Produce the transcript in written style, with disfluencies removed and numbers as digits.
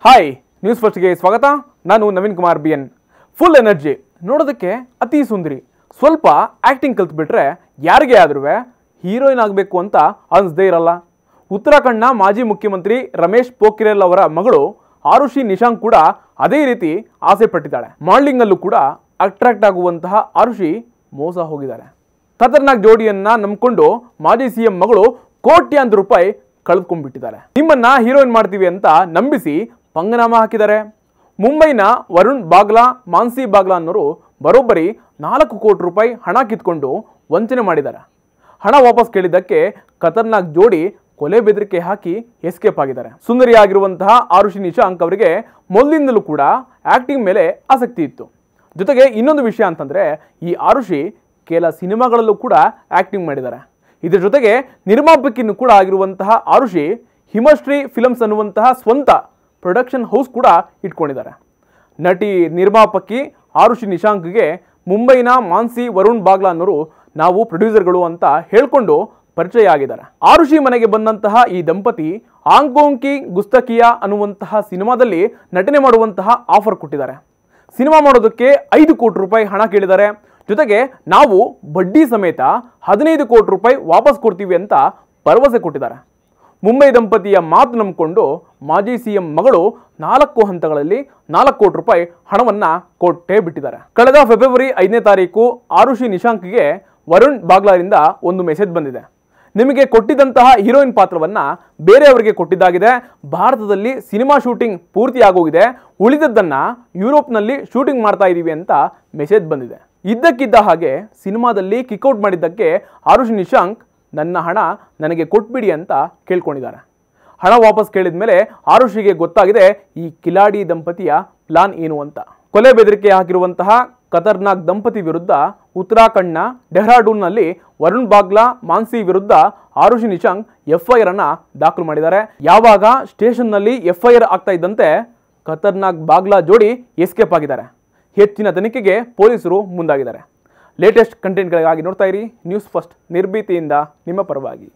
Hi news ಫಸ್ಟ್ಗೆ ಸ್ವಾಗತ. ನಾನು Naveen Kumar BN. Full energy, ನೋಡೋದಕ್ಕೆ ಅತಿ ಸುಂದರಿ, ಸ್ವಲ್ಪ ಆ್ಯಕ್ಟಿಂಗ್ ಕಲ್ತ್ಬಿಟ್ರೆ ಯಾರಿಗೆ ಆದ್ರೂ ಹೀರೋಯಿನ್ ಆಗಬೇಕು ಅಂತ ಅನಿಸದೇ ಇರಲ್ಲ. ಉತ್ತರಾಖಂಡ್ನ ಮಾಜಿ ಮುಖ್ಯಮಂತ್ರಿ ರಮೇಶ್ ಪೋಖ್ರಿಯಾಲ್ ಅವರ ಮಗಳು ಆರುಷಿ ನಿಶಾಂಕ್ ಕೂಡ ಅದೇ ರೀತಿ ಆಸೆ ಪಟ್ಟಿದ್ದಾಳೆ. ಮಾಡಲಿಂಗಲ್ಲೂ ಕೂಡ ಅಟ್ರಾಕ್ಟ್ ಆಗುವಂತಹ ಆರುಷಿ ಮೋಸ ಹೋಗಿದ್ದಾರೆ. ಖತರ್ನಾಕ್ ಜೋಡಿಯನ್ನ ನಂಬಿಕೊಂಡು ಮಾಜಿ CM ಮಗಳು ಕೋಟ್ಯಾಂತರ ರೂಪಾಯಿ ಕಳೆದುಕೊಂಡ್ಬಿಟ್ಟಿದ್ದಾರೆ. ನಿಮ್ಮನ್ನ ಹೀರೋಯಿನ್ ಮಾಡ್ತೀವಿ ಅಂತ ನಂಬಿಸಿ ಪಂಗನಾಮ ಹಾಕಿದ್ದಾರೆ. ಮುಂಬೈನ ವರುಣ್ ಬಾಗ್ಲಾ, ಮಾನ್ಸಿ ಬಾಗ್ಲಾ ಅನ್ನೋರು ಬರೋಬ್ಬರಿ 4 ಕೋಟಿ ರೂಪಾಯಿ ಹಣ ಕಿತ್ಕೊಂಡು ವಂಚನೆ ಮಾಡಿದ್ದಾರೆ. ಹಣ ವಾಪಸ್ ಕೇಳಿದ್ದಕ್ಕೆ ಖತರ್ನಾಕ್ ಜೋಡಿ ಕೊಲೆ ಬೆದರಿಕೆ ಹಾಕಿ ಎಸ್ಕೇಪ್ ಆಗಿದ್ದಾರೆ. ಸುಂದರಿಯಾಗಿರುವಂತಹ ಆರುಷಿ ನಿಶಾಂಕ್ ಅವರಿಗೆ ಮೊದಲಿಂದಲೂ ಕೂಡ ಆಕ್ಟಿಂಗ್ ಮೇಲೆ ಆಸಕ್ತಿ ಇತ್ತು. ಜೊತೆಗೆ ಇನ್ನೊಂದು ವಿಷಯ ಅಂತಂದ್ರೆ, ಈ ಆರುಷಿ ಕೆಲ ಸಿನಿಮಾಗಳಲ್ಲೂ ಕೂಡ ಆಕ್ಟಿಂಗ್ ಮಾಡಿದ್ದಾರೆ. ಇದರ ಜೊತೆಗೆ ನಿರ್ಮಾಪಕಿನೂ ಕೂಡ ಆಗಿರುವಂತಹ ಆರುಷಿ ಹಿಮಶ್ರೀ ಫಿಲ್ಮ್ಸ್ ಅನ್ನುವಂತಹ ಸ್ವಂತ ಪ್ರೊಡಕ್ಷನ್ ಹೌಸ್ ಕೂಡ ಇಟ್ಕೊಂಡಿದ್ದಾರೆ. ನಟಿ ನಿರ್ಮಾಪಕಿ ಆರುಷಿ ನಿಶಾಂಕ್ಗೆ ಮುಂಬೈನ ಮಾನ್ಸಿ ವರುಣ್ ಬಾಗ್ಲಾ ಅನ್ನೋರು ನಾವು ಪ್ರೊಡ್ಯೂಸರ್ಗಳು ಅಂತ ಹೇಳ್ಕೊಂಡು ಪರಿಚಯ ಆಗಿದ್ದಾರೆ. ಆರುಷಿ ಮನೆಗೆ ಬಂದಂತಹ ಈ ದಂಪತಿ ಆಂಗ್ಕೋಂಗ್ ಕಿ ಗುಸ್ತಕಿಯಾ ಅನ್ನುವಂತಹ ಸಿನಿಮಾದಲ್ಲಿ ನಟನೆ ಮಾಡುವಂತಹ ಆಫರ್ ಕೊಟ್ಟಿದ್ದಾರೆ. ಸಿನಿಮಾ ಮಾಡೋದಕ್ಕೆ 5 ಕೋಟಿ ರೂಪಾಯಿ ಹಣ ಕೇಳಿದ್ದಾರೆ. ಜೊತೆಗೆ ನಾವು ಬಡ್ಡಿ ಸಮೇತ 15 ಕೋಟಿ ರೂಪಾಯಿ ವಾಪಸ್ ಕೊಡ್ತೀವಿ ಅಂತ ಭರವಸೆ ಕೊಟ್ಟಿದ್ದಾರೆ. ಮುಂಬೈ ದಂಪತಿಯ ಮಾತು ನಂಬಿಕೊಂಡು ಮಾಜಿ CM ಮಗಳು 4 ಹಂತಗಳಲ್ಲಿ 4 ಕೋಟಿ ರೂಪಾಯಿ ಹಣವನ್ನ ಕೊಟ್ಟೇ ಬಿಟ್ಟಿದ್ದಾರೆ. ಕಳೆದ ಫೆಬ್ರವರಿ 5ನೇ ತಾರೀಕು ಆರುಷಿ ನಿಶಾಂಕ್ಗೆ ವರುಣ್ ಬಾಗ್ಲಾರಿಂದ ಒಂದು ಮೆಸೇಜ್ ಬಂದಿದೆ. ನಿಮಗೆ ಕೊಟ್ಟಿದ್ದಂತಹ ಹೀರೋಯಿನ್ ಪಾತ್ರವನ್ನ ಬೇರೆಯವರಿಗೆ ಕೊಟ್ಟಿದ್ದಾಗಿದೆ. ಭಾರತದಲ್ಲಿ ಸಿನಿಮಾ ಶೂಟಿಂಗ್ ಪೂರ್ತಿ ಆಗೋಗಿದೆ, ಉಳಿದದ್ದನ್ನ ಯುರೋಪ್ನಲ್ಲಿ ಶೂಟಿಂಗ್ ಮಾಡ್ತಾ ಇದೀವಿ ಅಂತ ಮೆಸೇಜ್ ಬಂದಿದೆ. ಇದ್ದಕ್ಕಿದ್ದ ಹಾಗೆ ಸಿನಿಮಾದಲ್ಲಿ ಕಿಕ್ಔಟ್ ಮಾಡಿದ್ದಕ್ಕೆ ಆರುಷಿ ನಿಶಾಂಕ್ ನನ್ನ ಹಣ ನನಗೆ ಕೊಟ್ಬಿಡಿ ಅಂತ ಕೇಳ್ಕೊಂಡಿದ್ದಾರೆ. ಹಣ ವಾಪಸ್ ಕೇಳಿದ ಮೇಲೆ ಆರುಷಿಗೆ ಗೊತ್ತಾಗಿದೆ ಈ ಕಿಲಾಡಿ ದಂಪತಿಯ ಪ್ಲಾನ್ ಏನು ಅಂತ. ಕೊಲೆ ಬೆದರಿಕೆ ಹಾಕಿರುವಂತಹ ಖತರ್ನಾಕ್ ದಂಪತಿ ವಿರುದ್ಧ ಉತ್ತರಾಖಂಡ್ನ ಡೆಹ್ರಾಡೂನ್ನಲ್ಲಿ ವರುಣ್ ಬಾಗ್ಲಾ, ಮಾನ್ಸಿ ವಿರುದ್ಧ ಆರುಷಿ ನಿಶಾಂಕ್ FIR ಅನ್ನ ದಾಖಲು ಮಾಡಿದ್ದಾರೆ. ಯಾವಾಗ ಸ್ಟೇಷನ್ನಲ್ಲಿ FIR ಆಗ್ತಾ ಇದ್ದಂತೆ ಖತರ್ನಾಕ್ ಬಾಗ್ಲಾ ಜೋಡಿ ಎಸ್ಕೇಪ್ ಆಗಿದ್ದಾರೆ. ಹೆಚ್ಚಿನ ತನಿಖೆಗೆ ಪೊಲೀಸರು ಮುಂದಾಗಿದ್ದಾರೆ. ಲೇಟೆಸ್ಟ್ ಕಂಟೆಂಟ್ಗಳಿಗಾಗಿ ನೋಡ್ತಾ ಇರಿ ನ್ಯೂಸ್ ಫಸ್ಟ್, ನಿರ್ಭೀತಿಯಿಂದ ನಿಮ್ಮ ಪರವಾಗಿ.